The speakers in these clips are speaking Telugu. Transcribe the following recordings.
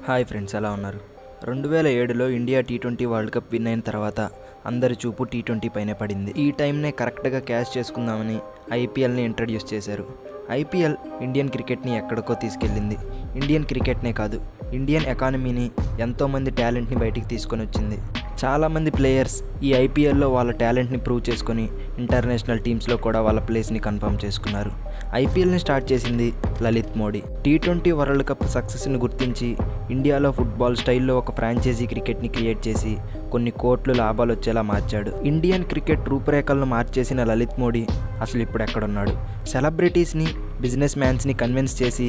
హాయ్ ఫ్రెండ్స్, ఎలా ఉన్నారు? 2007లో ఇండియా టీ20 వరల్డ్ కప్ విన్ అయిన తర్వాత అందరి చూపు టీ20 పైనే పడింది. ఈ టైంనే కరెక్ట్గా క్యాష్ చేసుకుందామని ఐపీఎల్ని ఇంట్రడ్యూస్ చేశారు. ఐపీఎల్ ఇండియన్ క్రికెట్ని ఎక్కడికో తీసుకెళ్ళింది. ఇండియన్ క్రికెట్నే కాదు, ఇండియన్ ఎకానమీని, ఎంతోమంది టాలెంట్ని బయటికి తీసుకొని వచ్చింది. చాలామంది ప్లేయర్స్ ఈ ఐపీఎల్లో వాళ్ళ టాలెంట్ని ప్రూవ్ చేసుకొని ఇంటర్నేషనల్ టీమ్స్లో కూడా వాళ్ళ ప్లేస్ని కన్ఫర్మ్ చేసుకున్నారు. ఐపీఎల్ని స్టార్ట్ చేసింది Lalit Modi. T20 world cup సక్సెస్ని గుర్తించి ఇండియాలో ఫుట్బాల్ స్టైల్లో ఒక ఫ్రాంచైజీ క్రికెట్ని క్రియేట్ చేసి కొన్ని కోట్లు లాభాలు వచ్చేలా మార్చాడు. ఇండియన్ క్రికెట్ రూపురేఖలను మార్చేసిన లలిత్ మోడీ అసలు ఇప్పుడు ఎక్కడున్నాడు? సెలబ్రిటీస్ని, బిజినెస్ మ్యాన్స్ని కన్విన్స్ చేసి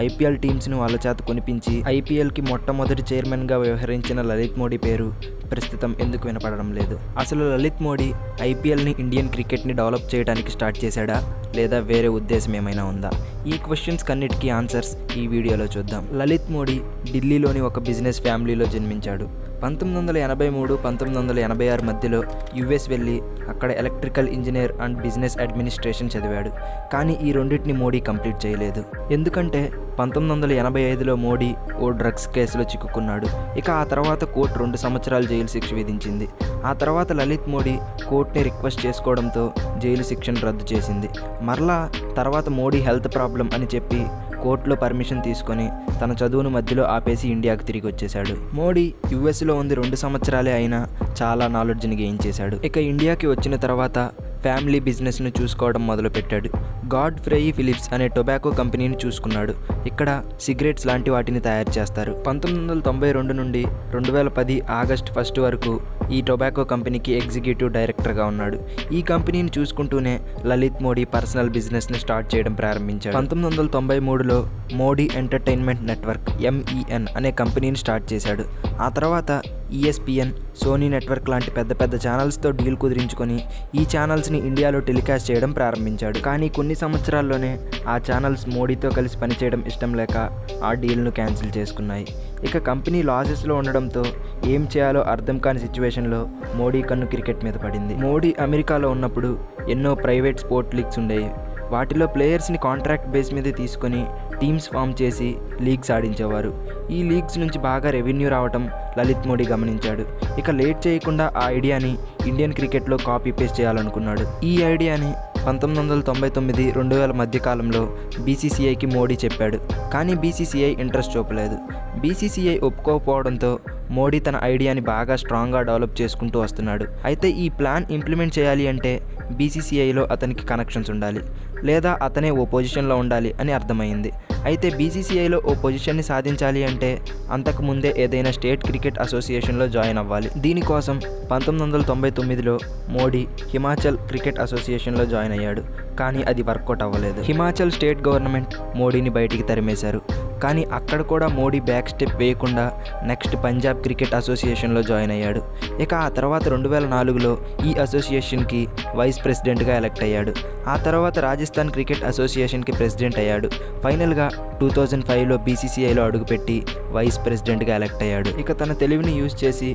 ఐపీఎల్ టీమ్స్ని వాళ్ళ చేత కొనిపించి ఐపీఎల్కి మొట్టమొదటి చైర్మన్గా వ్యవహరించిన లలిత్ మోడీ పేరు ప్రస్తుతం ఎందుకు వినపడడం లేదు? అసలు లలిత్ మోడీ ఐపీఎల్ని, ఇండియన్ క్రికెట్ని డెవలప్ చేయడానికి స్టార్ట్ చేశాడా, లేదా వేరే ఉద్దేశం ఏమైనా ఉందా? ఈ క్వశ్చన్స్ అన్నిటికీ ఆన్సర్స్ ఈ వీడియోలో చూద్దాం. లలిత్ మోడీ ఢిల్లీలోని ఒక బిజినెస్ ఫ్యామిలీలో జన్మించాడు. 1983, 1986 మధ్యలో యుఎస్ వెళ్ళి అక్కడ electrical engineer and business administration చదివాడు. కానీ ఈ రెండింటిని మోడీ కంప్లీట్ చేయలేదు. ఎందుకంటే 1985లో మోడీ ఓ డ్రగ్స్ కేసులో చిక్కుకున్నాడు. ఇక ఆ తర్వాత కోర్టు 2 సంవత్సరాలు జైలు శిక్ష విధించింది. ఆ తర్వాత లలిత్ మోడీ కోర్టుని రిక్వెస్ట్ చేసుకోవడంతో జైలు శిక్షను రద్దు చేసింది. మరలా తర్వాత మోడీ హెల్త్ ప్రాబ్లం అని చెప్పి కోర్టులో పర్మిషన్ తీసుకొని తన చదువును మధ్యలో ఆపేసి ఇండియాకు తిరిగి వచ్చేశాడు. మోడీ యుఎస్లో ఉంది 2 సంవత్సరాలే అయినా చాలా నాలెడ్జ్ని గెయిన్ చేశాడు. ఇక ఇండియాకి వచ్చిన తర్వాత ఫ్యామిలీ బిజినెస్ను చూసుకోవడం మొదలుపెట్టాడు. గాడ్ ఫ్రై ఫిలిప్స్ అనే టొబాకో కంపెనీని చూసుకున్నాడు. ఇక్కడ సిగరెట్స్ లాంటి వాటిని తయారు చేస్తారు. 1992 నుండి 2010 ఆగస్ట్ 1 వరకు ఈ టొబాకో కంపెనీకి ఎగ్జిక్యూటివ్ డైరెక్టర్గా ఉన్నాడు. ఈ కంపెనీని చూసుకుంటూనే లలిత్ మోడీ పర్సనల్ బిజినెస్ని స్టార్ట్ చేయడం ప్రారంభించాడు. 1993లో మోడీ ఎంటర్టైన్మెంట్ నెట్వర్క్ MEN అనే కంపెనీని స్టార్ట్ చేశాడు. ఆ తర్వాత ESPN, సోనీ నెట్వర్క్ లాంటి పెద్ద పెద్ద ఛానల్స్తో డీల్ కుదిరించుకొని ఈ ఛానల్స్ని ఇండియాలో టెలికాస్ట్ చేయడం ప్రారంభించాడు. కానీ కొన్ని సంవత్సరాల్లోనే ఆ ఛానల్స్ మోడీతో కలిసి పనిచేయడం ఇష్టం లేక ఆ డీల్ను క్యాన్సిల్ చేసుకున్నాయి. ఇక కంపెనీ లాసెస్లో ఉండడంతో ఏం చేయాలో అర్థం కాని సిచ్యువేషన్లో మోడీ కన్ను క్రికెట్ మీద పడింది. మోడీ అమెరికాలో ఉన్నప్పుడు ఎన్నో ప్రైవేట్ స్పోర్ట్ లీగ్స్ ఉండేవి. వాటిలో ప్లేయర్స్ని కాంట్రాక్ట్ బేస్ మీద తీసుకొని టీమ్స్ ఫామ్ చేసి లీగ్స్ ఆడించేవారు. ఈ లీగ్స్ నుంచి బాగా రెవెన్యూ రావటం లలిత్ మోడీ గమనించాడు. ఇక లేట్ చేయకుండా ఆ ఐడియాని ఇండియన్ క్రికెట్లో కాపీ పేస్ట్ చేయాలనుకున్నాడు. ఈ ఐడియాని 1999, 2000 మధ్య కాలంలో BCCIకి మోడీ చెప్పాడు. కానీ BCCI ఇంట్రెస్ట్ చూపలేదు. BCCI ఒప్పుకోకపోవడంతో మోడీ తన ఐడియాని బాగా స్ట్రాంగ్గా డెవలప్ చేసుకుంటూ వస్తున్నాడు. అయితే ఈ ప్లాన్ ఇంప్లిమెంట్ చేయాలి అంటే BCCIలో అతనికి కనెక్షన్స్ ఉండాలి, లేదా అతనే ఓ పొజిషన్లో ఉండాలి అని అర్థమైంది. అయితే BCCIలో ఓ పొజిషన్ని సాధించాలి అంటే అంతకుముందే ఏదైనా స్టేట్ క్రికెట్ అసోసియేషన్లో జాయిన్ అవ్వాలి. దీనికోసం 1999లో మోడీ హిమాచల్ క్రికెట్ అసోసియేషన్లో జాయిన్ అయ్యాడు. కానీ అది వర్కౌట్ అవ్వలేదు. హిమాచల్ స్టేట్ గవర్నమెంట్ మోడీని బయటికి తరిమేశారు. కానీ అక్కడ కూడా మోడీ బ్యాక్ స్టెప్ వేయకుండా నెక్స్ట్ పంజాబ్ క్రికెట్ అసోసియేషన్లో జాయిన్ అయ్యాడు. ఇక ఆ తర్వాత 2004లో ఈ అసోసియేషన్కి వైస్ ప్రెసిడెంట్గా ఎలక్ట్ అయ్యాడు. ఆ తర్వాత రాజస్థాన్ క్రికెట్ అసోసియేషన్కి ప్రెసిడెంట్ అయ్యాడు. ఫైనల్గా 2005లో BCCIలో అడుగుపెట్టి వైస్ ప్రెసిడెంట్గా ఎలక్ట్ అయ్యాడు. ఇక తన తెలివిని యూజ్ చేసి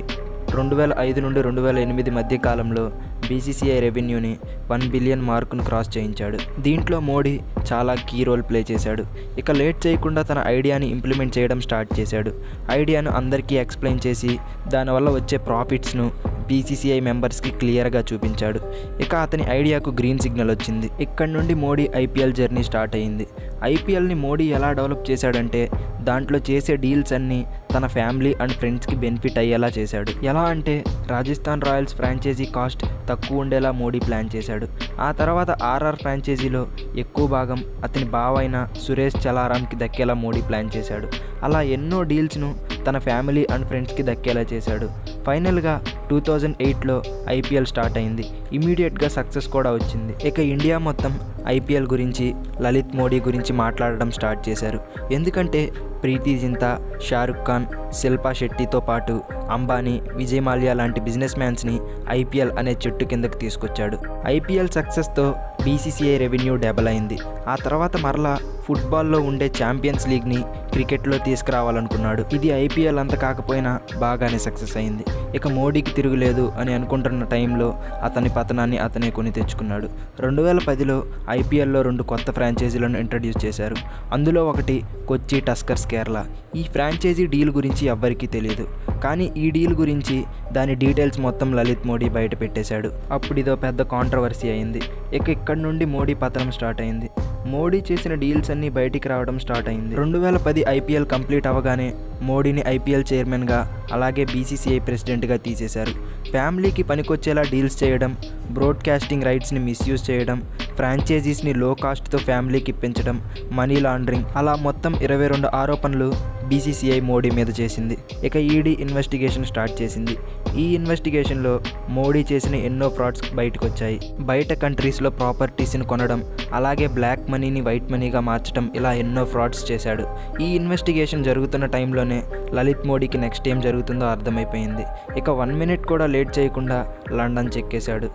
2005 నుండి 2008 మధ్య కాలంలో BCCI రెవెన్యూని 1 బిలియన్ మార్కును క్రాస్ చేయించాడు. దీంట్లో మోడీ చాలా కీ రోల్ ప్లే చేశాడు. ఇక లేట్ చేయకుండా తన ఐడియాని ఇంప్లిమెంట్ చేయడం స్టార్ట్ చేశాడు. ఐడియాను అందరికీ ఎక్స్ప్లెయిన్ చేసి దానివల్ల వచ్చే ప్రాఫిట్స్ను BCCI మెంబర్స్కి క్లియర్గా చూపించాడు. ఇక అతని ఐడియాకు గ్రీన్ సిగ్నల్ వచ్చింది. ఇక్కడ నుండి మోడీ IPL జర్నీ స్టార్ట్ అయింది. IPLని మోడీ ఎలా డెవలప్ చేశాడంటే దాంట్లో చేసే డీల్స్ అన్నీ తన ఫ్యామిలీ అండ్ ఫ్రెండ్స్కి బెనిఫిట్ అయ్యేలా చేశాడు. ఎలా అంటే రాజస్థాన్ రాయల్స్ ఫ్రాంచైజీ కాస్ట్ తక్కువ ఉండేలా మోడీ ప్లాన్ చేశాడు. ఆ తర్వాత RR ఫ్రాంచైజీలో ఎక్కువ భాగం అతని బావైన సురేష్ చలారాంకి దక్కేలా మోడీ ప్లాన్ చేశాడు. అలా ఎన్నో డీల్స్ను తన ఫ్యామిలీ అండ్ ఫ్రెండ్స్కి దక్కేలా చేశాడు. ఫైనల్గా 2008లో IPL స్టార్ట్ అయింది. ఇమీడియట్గా సక్సెస్ కూడా వచ్చింది. ఇక ఇండియా మొత్తం IPL గురించి, లలిత్ మోడీ గురించి మాట్లాడడం స్టార్ట్ చేశారు. ఎందుకంటే ప్రీతి జింతా, షారుఖ్ ఖాన్, శిల్పా శెట్టితో పాటు అంబానీ, విజయ్ మాల్యా లాంటి బిజినెస్ మ్యాన్స్ని IPL అనే చెట్టు కిందకు తీసుకొచ్చాడు. IPL సక్సెస్తో బీసీసీఐ రెవెన్యూ డబల్ అయింది. ఆ తర్వాత మరలా ఫుట్బాల్లో ఉండే ఛాంపియన్స్ లీగ్ని క్రికెట్లో తీసుకురావాలనుకున్నాడు. ఇది ఐపీఎల్ అంత కాకపోయినా బాగానే సక్సెస్ అయింది. ఇక మోడీకి తిరుగులేదు అని అనుకుంటున్న టైంలో అతని పతనాన్ని అతనే కొని తెచ్చుకున్నాడు. 2010లో ఐపీఎల్లో 2 కొత్త ఫ్రాంచైజీలను ఇంట్రడ్యూస్ చేశారు. అందులో ఒకటి కొచ్చి టస్కర్స్ కేరళ. ఈ ఫ్రాంచైజీ డీల్ గురించి ఎవ్వరికీ తెలియదు. కానీ ఈ డీల్ గురించి దాని డీటెయిల్స్ మొత్తం లలిత్ మోడీ బయట పెట్టేశాడు. అప్పుడు ఇదో పెద్ద కాంట్రవర్సీ అయింది. ఇక్కడి నుండి మోడీ పతనం స్టార్ట్ అయింది. మోడీ చేసిన డీల్స్ అన్నీ బయటికి రావడం స్టార్ట్ అయింది. 2010 ఐపీఎల్ కంప్లీట్ అవ్వగానే మోడీని ఐపీఎల్ చైర్మన్గా అలాగే బీసీసీఐ ప్రెసిడెంట్గా తీసేశారు. ఫ్యామిలీకి పనికొచ్చేలా డీల్స్ చేయడం, బ్రాడ్కాస్టింగ్ రైట్స్ని మిస్యూజ్ చేయడం, ఫ్రాంచైజీస్ని లో కాస్ట్తో ఫ్యామిలీకి ఇప్పించడం, మనీ లాండరింగ్, అలా మొత్తం 22 ఆరోపణలు బీసీసీఐ మోడీ మీద చేసింది. ఇక ఈడీ ఇన్వెస్టిగేషన్ స్టార్ట్ చేసింది. ఈ ఇన్వెస్టిగేషన్లో మోడీ చేసిన ఎన్నో ఫ్రాడ్స్ బయటకు వచ్చాయి. బయట కంట్రీస్లో ప్రాపర్టీస్ని కొనడం, అలాగే బ్లాక్ మనీని వైట్ మనీగా మార్చడం, ఇలా ఎన్నో ఫ్రాడ్స్ చేశాడు. ఈ ఇన్వెస్టిగేషన్ జరుగుతున్న టైంలోనే లలిత్ మోడీకి నెక్స్ట్ ఏం జరుగుతుందో అర్థమైపోయింది. ఇక 1 మినిట్ కూడా లేట్ చేయకుండా లండన్ చెక్కేశాడు.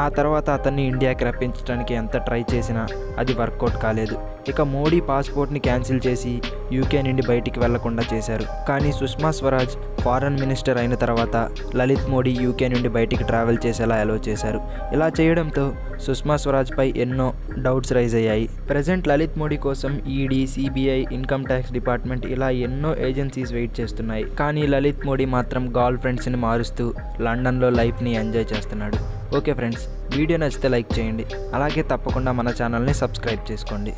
ఆ తర్వాత అతన్ని ఇండియాకి రప్పించడానికి ఎంత ట్రై చేసినా అది వర్కౌట్ కాలేదు. ఇక మోడీ పాస్పోర్ట్ని క్యాన్సిల్ చేసి యూకే నుండి బయటికి వెళ్లకుండా చేశారు. కానీ సుష్మా స్వరాజ్ ఫారెన్ మినిస్టర్ అయిన తర్వాత లలిత్ మోడీ యూకే నుండి బయటికి ట్రావెల్ చేసేలా అలో చేశారు. ఇలా చేయడంతో సుష్మా స్వరాజ్పై ఎన్నో డౌట్స్ రైజ్ అయ్యాయి. ప్రజెంట్ లలిత్ మోడీ కోసం ED, CBI, income tax department ఇలా ఎన్నో ఏజెన్సీస్ వెయిట్ చేస్తున్నాయి. కానీ లలిత్ మోడీ మాత్రం గర్ల్ ఫ్రెండ్స్ని మారుస్తూ లండన్లో లైఫ్ని ఎంజాయ్ చేస్తున్నాడు. ఓకే ఫ్రెండ్స్, వీడియో నచ్చితే లైక్ చేయండి. అలాగే తప్పకుండా మన ఛానల్ని సబ్స్క్రైబ్ చేసుకోండి.